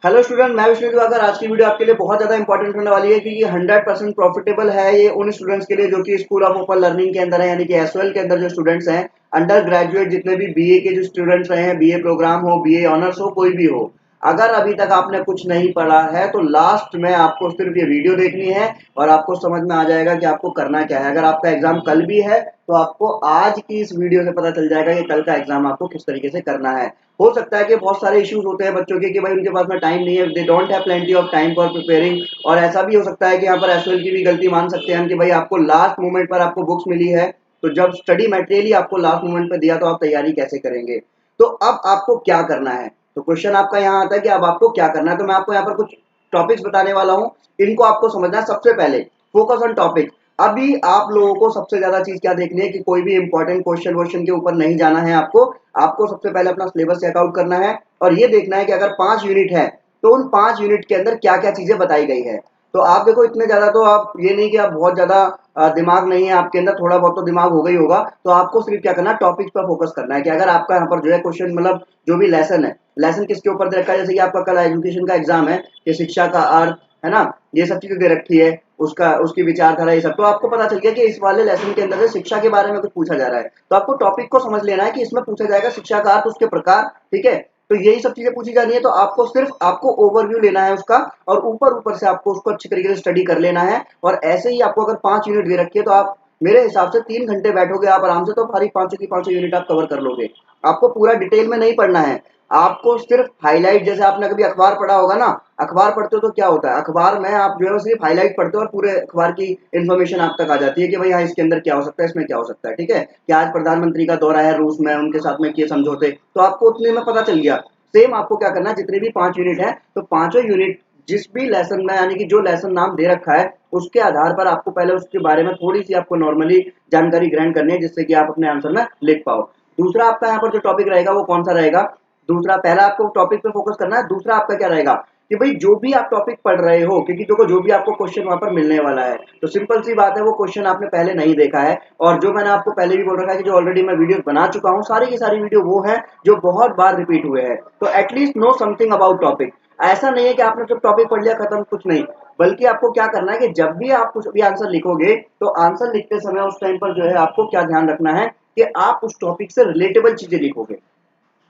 Hello student, मैं विष्णु दिवाकर। आज की वीडियो आपके लिए बहुत ज़्यादा इंपॉर्टेंट होने वाली है क्योंकि 100% प्रॉफिटेबल है ये उन स्टूडेंट्स के लिए जो कि स्कूल ऑफ ओपन लर्निंग के अंदर है, यानी कि एसओएल के अंदर जो स्टूडेंट्स हैं, अंडर ग्रेजुएट जितने भी बीए के जो स्टूडेंट्स रहे हैं, बीए प्रोग्राम हो, बीए ऑनर्स हो, कोई भी हो। अगर अभी तक आपने कुछ नहीं पढ़ा है तो लास्ट में आपको सिर्फ ये वीडियो देखनी है और आपको समझ में आ जाएगा कि आपको करना क्या है। अगर आपका एग्जाम कल भी है तो आपको आज की इस वीडियो से पता चल जाएगा कि कल का एग्जाम आपको किस तरीके से करना है। हो सकता है कि बहुत सारे इश्यूज होते हैं बच्चों के कि भाई उनके पास में टाइम नहीं है, they don't have plenty of time for preparing. और ऐसा भी हो सकता है कि यहाँ पर एसओएल की भी गलती मान सकते हैं हम कि भाई आपको लास्ट मोमेंट पर आपको बुक्स मिली है, तो जब स्टडी मटेरियल ही आपको लास्ट मोमेंट पर दिया तो आप तैयारी कैसे करेंगे। तो अब आपको क्या करना है, तो क्वेश्चन आपका यहाँ आता है कि अब आपको क्या करना है। तो मैं आपको यहाँ पर कुछ टॉपिक्स बताने वाला हूँ, इनको आपको समझना है। सबसे पहले फोकस ऑन टॉपिक। अभी आप लोगों को सबसे ज्यादा चीज क्या देखनी है कि कोई भी इंपॉर्टेंट क्वेश्चन के ऊपर नहीं जाना है। आपको सबसे पहले अपना सिलेबस चेकआउट करना है और ये देखना है कि अगर 5 यूनिट है तो उन 5 यूनिट के अंदर क्या क्या चीजें बताई गई है। तो आप देखो, इतने ज्यादा तो आप ये नहीं कि आप बहुत ज्यादा दिमाग नहीं है आपके अंदर, थोड़ा बहुत तो दिमाग हो गई होगा। तो आपको सिर्फ क्या करना है, टॉपिक्स पर फोकस करना है कि अगर आपका यहाँ पर जो है क्वेश्चन, मतलब जो भी लेसन है, लेसन किसके ऊपर दे रखा है। जैसे कि आपका कल एजुकेशन का एग्जाम है कि शिक्षा का अर्थ, है ना, ये सब चीजें दे रखी है, उसका उसकी विचारधारा, ये सब। तो आपको पता चल गया कि इस वाले लेसन के अंदर से शिक्षा के बारे में कुछ पूछा जा रहा है, तो आपको टॉपिक को समझ लेना है कि इसमें पूछा जाएगा शिक्षा का अर्थ, उसके प्रकार। ठीक है, तो यही सब चीजें पूछी जानी है। तो आपको सिर्फ आपको ओवरव्यू लेना है उसका और ऊपर ऊपर से आपको उसको अच्छी तरीके से स्टडी कर लेना है। और ऐसे ही आपको अगर 5 यूनिट दे रखी है तो आप मेरे हिसाब से 3 घंटे बैठोगे आप आराम से, तो सारी पांचों की पांचों यूनिट आप कवर कर लोगे। आपको पूरा डिटेल में नहीं पढ़ना है, आपको सिर्फ हाईलाइट। जैसे आपने कभी अखबार पढ़ा होगा ना, अखबार पढ़ते हो तो क्या होता है, अखबार में आप जो है सिर्फ हाईलाइट पढ़ते हो और पूरे अखबार की इन्फॉर्मेशन आप तक आ जाती है कि भाई हाँ इसके अंदर क्या हो सकता है, इसमें क्या हो सकता है। ठीक है, कि आज प्रधानमंत्री का दौरा है रूस में, उनके साथ में किए समझौते, तो आपको उतने में पता चल गया। सेम आपको क्या करना है, जितने भी 5 यूनिट है तो पांचों यूनिट जिस भी लेसन में, यानी कि जो लेसन नाम दे रखा है उसके आधार पर आपको पहले उसके बारे में थोड़ी सी आपको नॉर्मली जानकारी ग्रहण करनी है, जिससे कि आप अपने आंसर में लिख पाओ। दूसरा आपका यहाँ पर जो टॉपिक रहेगा वो कौन सा रहेगा। दूसरा, पहला आपको टॉपिक पे फोकस करना है। दूसरा आपका क्या रहेगा कि भाई जो भी आप टॉपिक पढ़ रहे हो, क्योंकि देखो जो भी आपको क्वेश्चन वहां पर मिलने वाला है तो सिंपल सी बात है वो क्वेश्चन आपने पहले नहीं देखा है। और जो मैंने आपको पहले भी बोल रखा है कि जो ऑलरेडी मैं वीडियो बना चुका हूँ, सारी की सारी वीडियो वो है जो बहुत बार रिपीट हुए हैं। तो at least know something about topic. ऐसा नहीं है कि आपने जब टॉपिक पढ़ लिया खत्म, कुछ नहीं। बल्कि आपको क्या करना है कि जब भी आप कुछ भी आंसर लिखोगे तो आंसर लिखते समय उस टाइम पर जो है आपको क्या ध्यान रखना है कि आप उस टॉपिक से रिलेटेबल चीजें लिखोगे।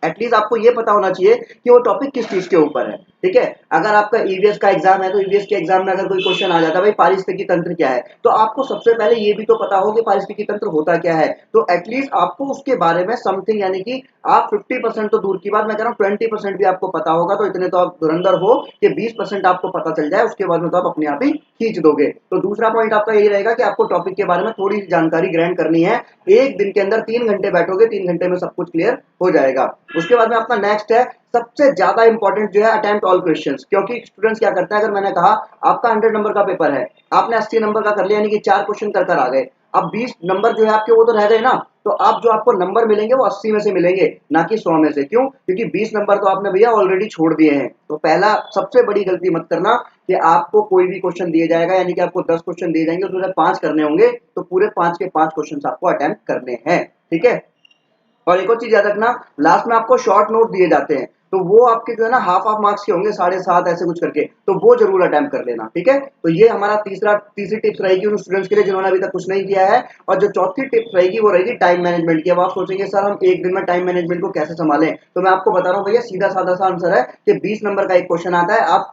एटलीस्ट आपको ये पता होना चाहिए कि वो टॉपिक किस चीज के ऊपर है। ठीक है, अगर आपका ईवीएस का एग्जाम है तो ईवीएस के एग्जाम में अगर कोई क्वेश्चन आ जाता है भाई पारिस्थितिकी तंत्र क्या है, तो आपको सबसे पहले ये भी तो पता हो कि पारिस्थितिकी तंत्र होता क्या है। तो एटलीस्ट आपको उसके बारे में समथिंग, यानी कि आप 50% तो दूर की बात, मैं कह रहा हूँ 20% भी आपको पता होगा तो इतने तो आप धुरंधर हो कि 20% आपको पता चल जाए, उसके बाद में तो आप अपने आप ही खींच दोगे। तो दूसरा पॉइंट आपका यही रहेगा कि आपको टॉपिक के बारे में थोड़ी सी जानकारी ग्रहण करनी है। एक दिन के अंदर 3 घंटे बैठोगे, 3 घंटे में सब कुछ क्लियर हो जाएगा। उसके बाद में अपना नेक्स्ट है सबसे ज्यादा इंपॉर्टेंट जो है अटेम्प्ट ऑल क्वेश्चंस। क्योंकि स्टूडेंट्स क्या करते हैं, अगर मैंने कहा आपका 100 नंबर का पेपर है, आपने 80 नंबर का कर लिया, यानी कि 4 क्वेश्चन कर कर आ गए, अब 20 नंबर जो है आपके वो तो रह गए ना। तो आप जो आपको नंबर मिलेंगे वो 80 में से मिलेंगे, ना कि 100 में से। क्यों? क्योंकि 20 नंबर तो आपने भैया ऑलरेडी छोड़ दिए हैं। तो पहला सबसे बड़ी गलती मत करना कि आपको कोई भी क्वेश्चन दिए जाएगा, यानी कि आपको 10 क्वेश्चन दिए जाएंगे, उसमें 5 करने होंगे, तो पूरे 5 के 5 क्वेश्चन आपको अटेम्प्ट करने हैं। ठीक है, और एक और चीज याद रखना, लास्ट में आपको शॉर्ट नोट दिए जाते हैं, तो वो आपके जो है ना हाफ हाफ मार्क्स के होंगे, 7.5 ऐसे कुछ करके, तो वो जरूर अटेम्प्ट कर लेना। ठीक है, तो ये हमारा तीसरी टिप्स रहेगी उन स्टूडेंट्स के लिए जिन्होंने अभी तक कुछ नहीं किया है। और जो चौथी टिप्स रहेगी वो रहेगी टाइम मैनेजमेंट की। अब आप सोचेंगे सर हम एक दिन में टाइम मैनेजमेंट को कैसे संभालें, तो मैं आपको बता रहा हूँ भैया, सीधा साधा सा आंसर है कि 20 नंबर का एक क्वेश्चन आता है, आप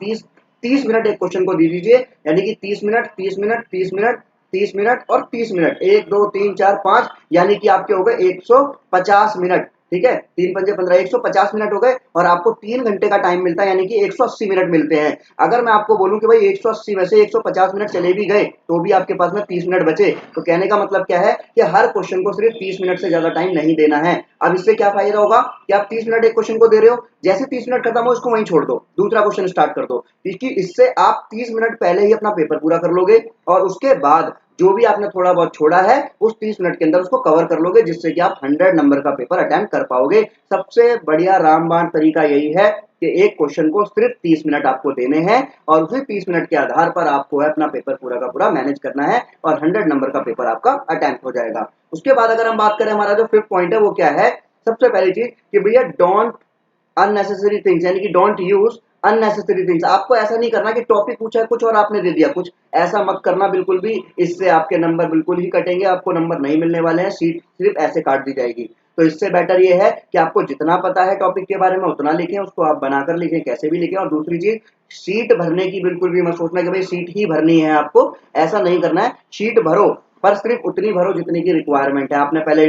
30 मिनट एक क्वेश्चन को दे दीजिए, यानी कि 30 मिनट, 30 मिनट, 30 मिनट, 30 मिनट और 30 मिनट, 1 2 3 4 5, यानी कि आपके हो गए 150 मिनट। ठीक है, 3 पंजे 15, 150 मिनट हो गए और आपको 3 घंटे का टाइम मिलता है, यानी कि 180 मिनट मिलते हैं। अगर मैं आपको बोलूं कि भाई 180 में से 150 मिनट चले भी गए तो भी आपके पास में 30 मिनट बचे, तो कहने का मतलब क्या है कि हर क्वेश्चन को सिर्फ 30 मिनट से ज्यादा टाइम नहीं देना है। अब इससे क्या फायदा होगा कि आप 30 मिनट एक क्वेश्चन को दे रहे हो, जैसे 30 मिनट खत्म हो इसको वहीं छोड़ दो, दूसरा क्वेश्चन स्टार्ट कर दो, क्योंकि इससे आप 30 मिनट पहले ही अपना पेपर पूरा कर लोगे और उसके बाद जो भी आपने थोड़ा बहुत छोड़ा है उस 30 मिनट के अंदर उसको कवर कर लोगे, जिससे कि आप 100 नंबर का पेपर अटेम्प्ट कर पाओगे। सबसे बढ़िया रामबाण तरीका यही है कि एक क्वेश्चन को सिर्फ 30 मिनट आपको देने हैं और उसी 30 मिनट के आधार पर आपको अपना पेपर पूरा का पूरा मैनेज करना है और 100 नंबर का पेपर आपका अटेम्प्ट हो जाएगा। उसके बाद अगर हम बात करें, हमारा जो 5th पॉइंट है वो क्या है, सबसे पहली चीज कि भैया डोंट अननेसेसरी थिंग्स, यानी कि डोंट यूज अननेसेसरी थिंग्स। आपको ऐसा नहीं करना कि टॉपिक पूछा है कुछ और आपने दे दिया कुछ, ऐसा मत करना बिल्कुल भी। इससे आपके नंबर बिल्कुल ही कटेंगे, आपको नंबर नहीं मिलने वाले हैं, सीट सिर्फ ऐसे काट दी जाएगी। तो इससे बेटर ये है कि आपको जितना पता है टॉपिक के बारे में उतना लिखें, उसको आप बनाकर लिखें, कैसे भी लिखें। और दूसरी चीज, सीट भरने की बिल्कुल भी मत सोचना कि भाई सीट ही भरनी है आपको, ऐसा नहीं करना है। सीट भरो, पर सिर्फ उतनी भरो जितनी की रिक्वायरमेंट है। आपने पहले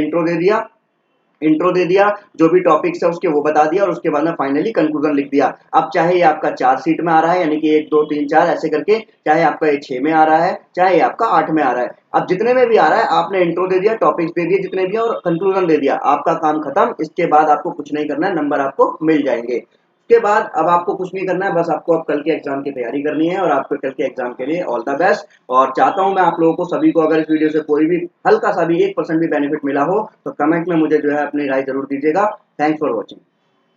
इंट्रो दे दिया, जो भी टॉपिक्स है उसके वो बता दिया, और उसके बाद में फाइनली कंक्लूजन लिख दिया। अब चाहे ये आपका 4 सीट में आ रहा है, यानी कि 1 2 3 4 ऐसे करके, चाहे आपका ये 6 में आ रहा है, चाहे ये आपका 8 में आ रहा है, अब जितने में भी आ रहा है आपने इंट्रो दे दिया, टॉपिक्स दे दिए जितने भी हैं और कंक्लूजन दे दिया, आपका काम खत्म। इसके बाद आपको कुछ नहीं करना है, नंबर आपको मिल जाएंगे। उसके बाद अब आपको कुछ नहीं करना है, बस आपको अब कल के एग्जाम की तैयारी करनी है। और आपको कल के एग्जाम के लिए ऑल द बेस्ट। और चाहता हूं मैं आप लोगों को सभी को, अगर इस वीडियो से कोई भी हल्का सा भी 1% भी बेनिफिट मिला हो तो कमेंट में मुझे जो है अपनी राय जरूर दीजिएगा। Thanks for watching.